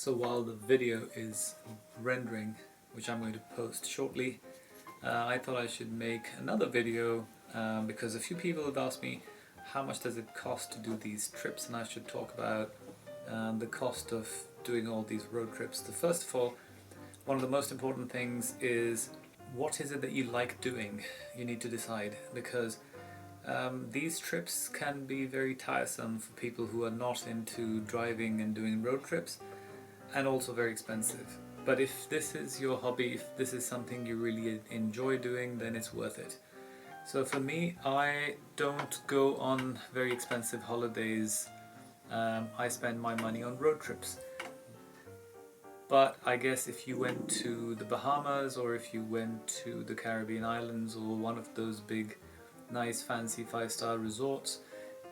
So while the video is rendering, which I'm going to post shortly, I thought I should make another video because a few people have asked me how much does it cost to do these trips, and I should talk about the cost of doing all these road trips. First of all, one of the most important things is what is it that you like doing. You need to decide, because these trips can be very tiresome for people who are not into driving and doing road trips, and also very expensive. But if this is your hobby, if this is something you really enjoy doing, then it's worth it. So for me, I don't go on very expensive holidays. I spend my money on road trips. But I guess if you went to the Bahamas, or if you went to the Caribbean islands, or one of those big, nice, fancy 5-star resorts,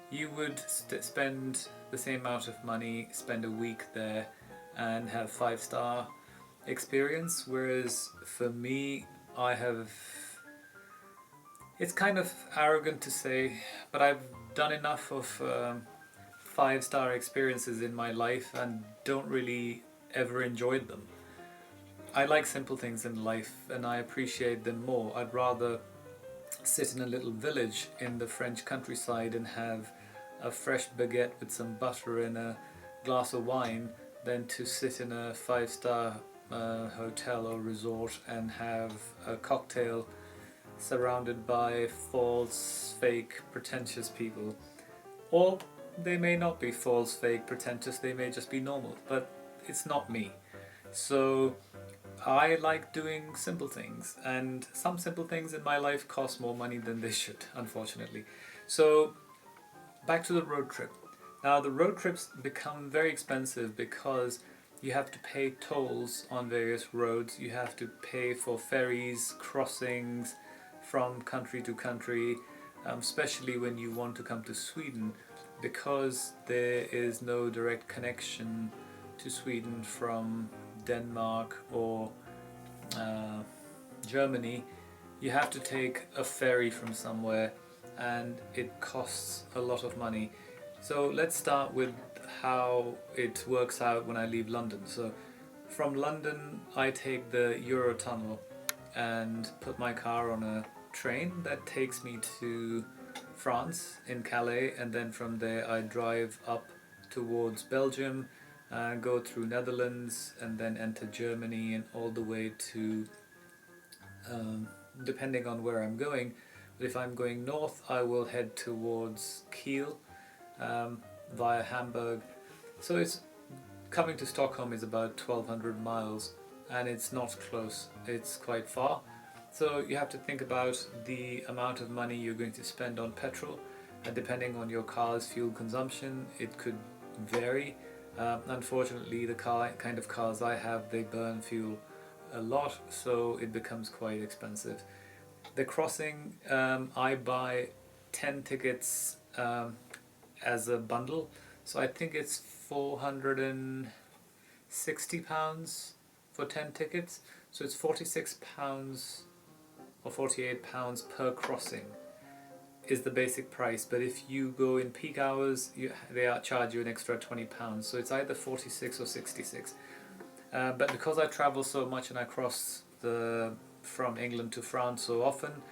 you would spend the same amount of money, spend a week there, and have 5-star experience. Whereas for me, it's kind of arrogant to say, but I've done enough of 5-star experiences in my life and don't really ever enjoyed them. I like simple things in life and I appreciate them more. I'd rather sit in a little village in the French countryside and have a fresh baguette with some butter and a glass of wine than to sit in a 5-star hotel or resort and have a cocktail surrounded by false, fake, pretentious people. Or they may not be false, fake, pretentious, they may just be normal, but it's not me. So I like doing simple things, and some simple things in my life cost more money than they should, unfortunately. So back to the road trip. Now the road trips become very expensive because you have to pay tolls on various roads, you have to pay for ferries, crossings from country to country, especially when you want to come to Sweden, because there is no direct connection to Sweden from Denmark or Germany. You have to take a ferry from somewhere, and it costs a lot of money. So let's start with how it works out when I leave London. So from London I take the Eurotunnel and put my car on a train that takes me to France in Calais, and then from there I drive up towards Belgium, go through Netherlands, and then enter Germany, and all the way to, depending on where I'm going, but if I'm going north I will head towards Kiel via Hamburg. So it's coming to Stockholm is about 1200 miles, and it's not close, it's quite far. So you have to think about the amount of money you're going to spend on petrol, and depending on your car's fuel consumption it could vary. Unfortunately, the kind of cars I have, they burn fuel a lot, so it becomes quite expensive. The crossing, I buy 10 tickets as a bundle, so I think it's £460 for 10 tickets, so it's £46 or £48 per crossing is the basic price. But if you go in peak hours, they charge you an extra £20, so it's either 46 or 66. But because I travel so much and I cross from England to France so often,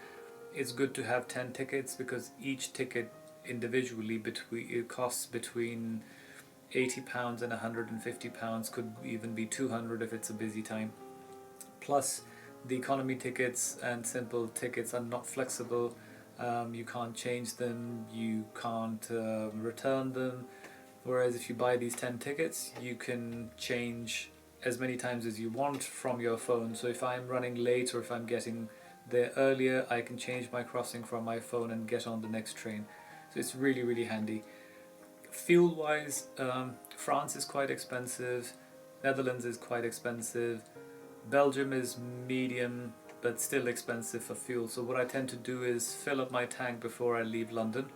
it's good to have 10 tickets, because each ticket individually it costs between £80 and £150, could even be 200 if it's a busy time. Plus the economy tickets and simple tickets are not flexible. You can't change them, you can't return them, whereas if you buy these 10 tickets you can change as many times as you want from your phone. So if I'm running late or if I'm getting there earlier, I can change my crossing from my phone and get on the next train. So it's really, really handy. Fuel wise, France is quite expensive, Netherlands is quite expensive, Belgium is medium but still expensive for fuel. So what I tend to do is fill up my tank before I leave London,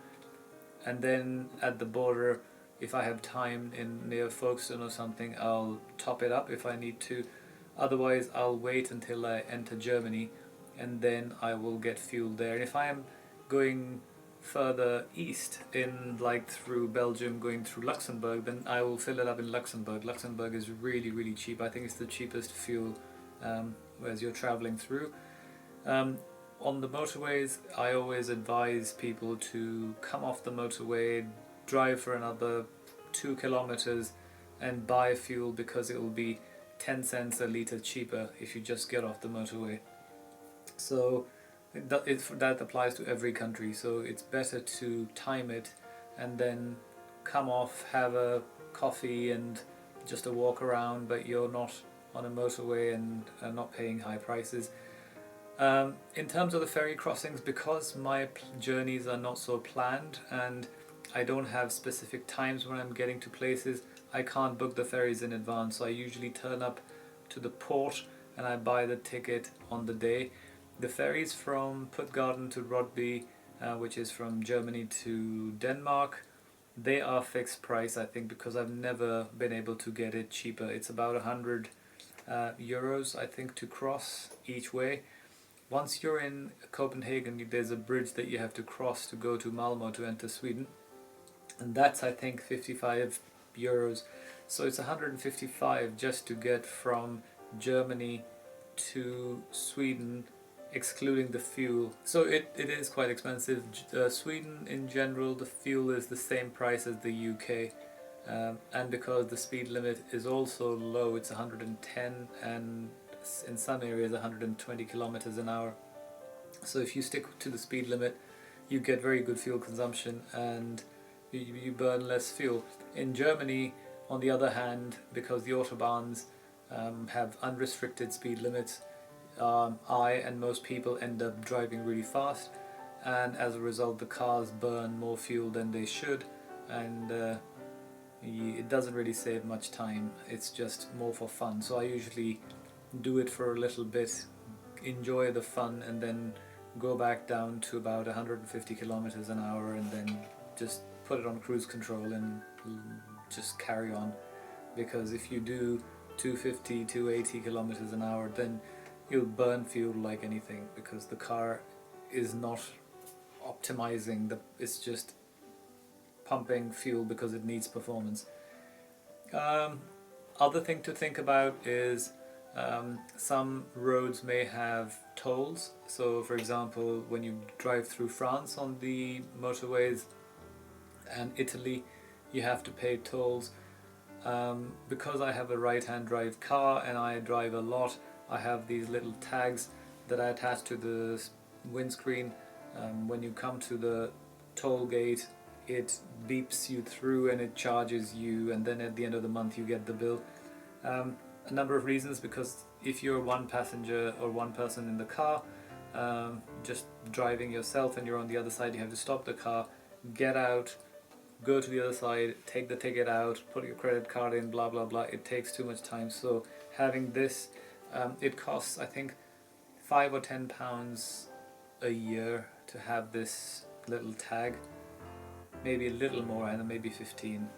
and then at the border, if I have time near Folkestone or something, I'll top it up if I need to. Otherwise I'll wait until I enter Germany, and then I will get fuel there. And if I am going further east, in like through Belgium, going through Luxembourg, then I will fill it up in Luxembourg. Luxembourg is really, really cheap. I think it's the cheapest fuel as you're traveling through. Um, on the motorways, I always advise people to come off the motorway, drive for another 2 kilometers, and buy fuel, because it will be 10 cents a litre cheaper if you just get off the motorway. So that applies to every country, so it's better to time it and then come off, have a coffee and just a walk around, but you're not on a motorway and not paying high prices. In terms of the ferry crossings, because my journeys are not so planned and I don't have specific times when I'm getting to places, I can't book the ferries in advance, so I usually turn up to the port and I buy the ticket on the day. The ferries from Puttgarden to Rodby, which is from Germany to Denmark, they are fixed price, I think, because I've never been able to get it cheaper. It's about 100 euros, I think, to cross each way. Once you're in Copenhagen, there's a bridge that you have to cross to go to Malmo to enter Sweden, and that's, I think, 55 euros. So it's 155 just to get from Germany to Sweden, excluding the fuel. So it is quite expensive. Sweden in general, the fuel is the same price as the UK, and because the speed limit is also low, it's 110 and in some areas 120 kilometers an hour. So if you stick to the speed limit, you get very good fuel consumption and you burn less fuel. In Germany, on the other hand, because the autobahns have unrestricted speed limits, I and most people end up driving really fast, and as a result the cars burn more fuel than they should, and it doesn't really save much time. It's just more for fun. So I usually do it for a little bit, enjoy the fun, and then go back down to about 150 kilometers an hour and then just put it on cruise control and just carry on. Because if you do 250, 280 kilometers an hour, then you'll burn fuel like anything, because the car is not optimizing, it's just pumping fuel because it needs performance. Other thing to think about is some roads may have tolls. So for example, when you drive through France on the motorways and Italy, you have to pay tolls. Because I have a right-hand drive car and I drive a lot, I have these little tags that I attach to the windscreen. When you come to the toll gate, it beeps you through and it charges you, and then at the end of the month you get the bill. A number of reasons, because if you're one passenger or one person in the car, just driving yourself and you're on the other side, you have to stop the car, get out, go to the other side, take the ticket out, put your credit card in, blah blah blah. It takes too much time. So having this, it costs, I think, £5 or £10 a year to have this little tag, maybe a little more, and maybe 15.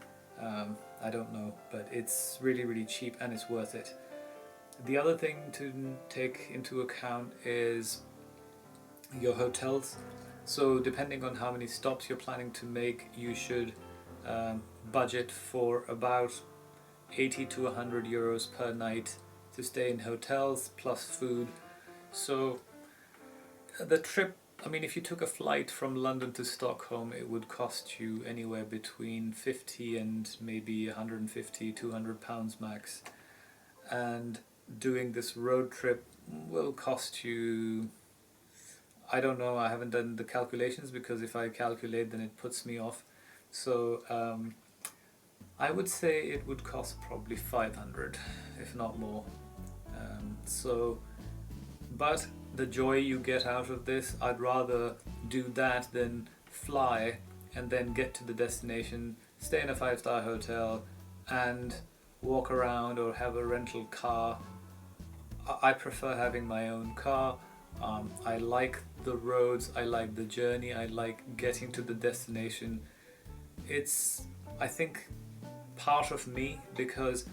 I don't know, but it's really, really cheap and it's worth it. The other thing to take into account is your hotels. So depending on how many stops you're planning to make, you should budget for about 80 to 100 euros per night to stay in hotels plus food. So the trip, I mean, if you took a flight from London to Stockholm, it would cost you anywhere between 50 and maybe 150, 200 pounds max. And doing this road trip will cost you, I don't know, I haven't done the calculations, because if I calculate then it puts me off. So I would say it would cost probably 500, if not more. But the joy you get out of this, I'd rather do that than fly and then get to the destination, stay in a 5-star hotel and walk around or have a rental car. I prefer having my own car. I like the roads, I like the journey, I like getting to the destination. It's, I think, part of me, because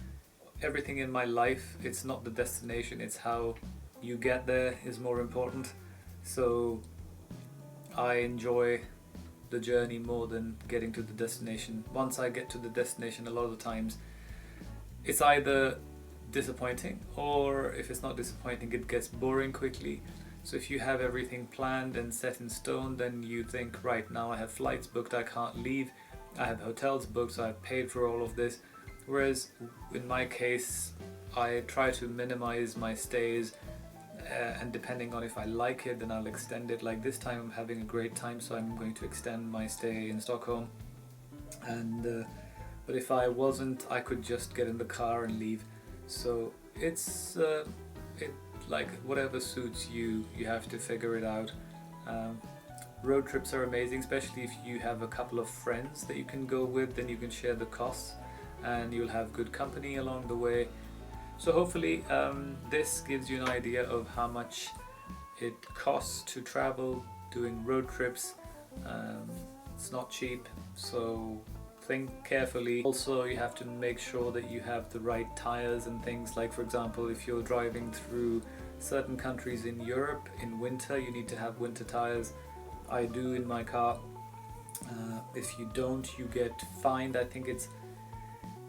everything in my life, it's not the destination, it's how you get there is more important. So I enjoy the journey more than getting to the destination. Once I get to the destination, a lot of the times it's either disappointing, or if it's not disappointing, it gets boring quickly. So if you have everything planned and set in stone, then you think, right, now I have flights booked, I can't leave, I have hotels booked, so I've paid for all of this. Whereas in my case, I try to minimize my stays, and depending on if I like it, then I'll extend it. Like this time I'm having a great time, so I'm going to extend my stay in Stockholm. And but if I wasn't, I could just get in the car and leave. So it's like whatever suits you, you have to figure it out. Road trips are amazing, especially if you have a couple of friends that you can go with, then you can share the costs and you'll have good company along the way. So hopefully this gives you an idea of how much it costs to travel doing road trips. It's not cheap, so think carefully. Also, you have to make sure that you have the right tires and things. Like, for example, if you're driving through certain countries in Europe in winter, you need to have winter tires. I do in my car. If you don't, you get fined. I think it's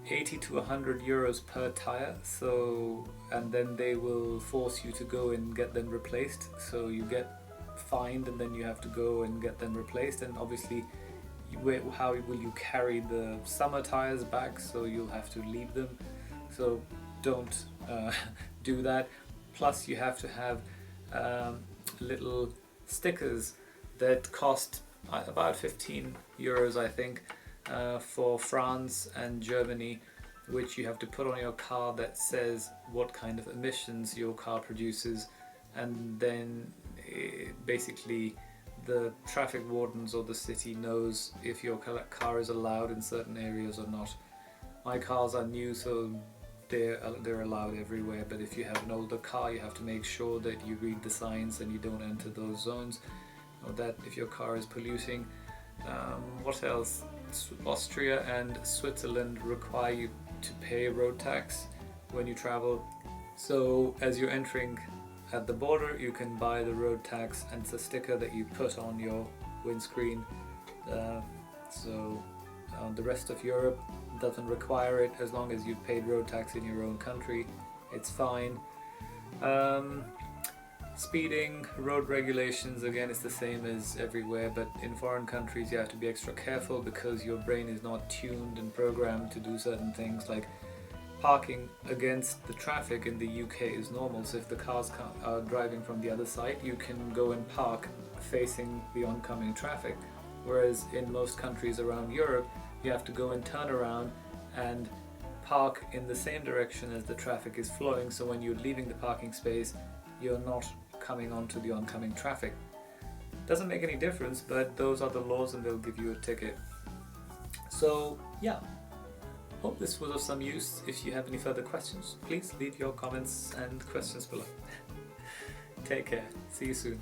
80 to 100 euros per tire. So, and then they will force you to go and get them replaced. So you get fined and then you have to go and get them replaced. And obviously, how will you carry the summer tires back? So you'll have to leave them. So don't do that. Plus you have to have little stickers that cost about 15 euros, I think, for France and Germany, which you have to put on your car that says what kind of emissions your car produces. And then basically the traffic wardens or the city knows if your car is allowed in certain areas or not. My cars are new, so they're allowed everywhere, but if you have an older car, you have to make sure that you read the signs and you don't enter those zones, or that if your car is polluting. What else? Austria and Switzerland require you to pay road tax when you travel. So as you're entering at the border, you can buy the road tax, and it's a sticker that you put on your windscreen. So the rest of Europe doesn't require it. As long as you've paid road tax in your own country, it's fine. Speeding, road regulations, again, it's the same as everywhere, but in foreign countries you have to be extra careful because your brain is not tuned and programmed to do certain things. Like parking against the traffic in the UK is normal, so if the cars are driving from the other side, you can go and park facing the oncoming traffic. Whereas in most countries around Europe, you have to go and turn around and park in the same direction as the traffic is flowing, so when you're leaving the parking space, you're not coming onto the oncoming traffic. Doesn't make any difference, but those are the laws and they'll give you a ticket. So yeah, hope this was of some use. If you have any further questions, please leave your comments and questions below. Take care. See you soon.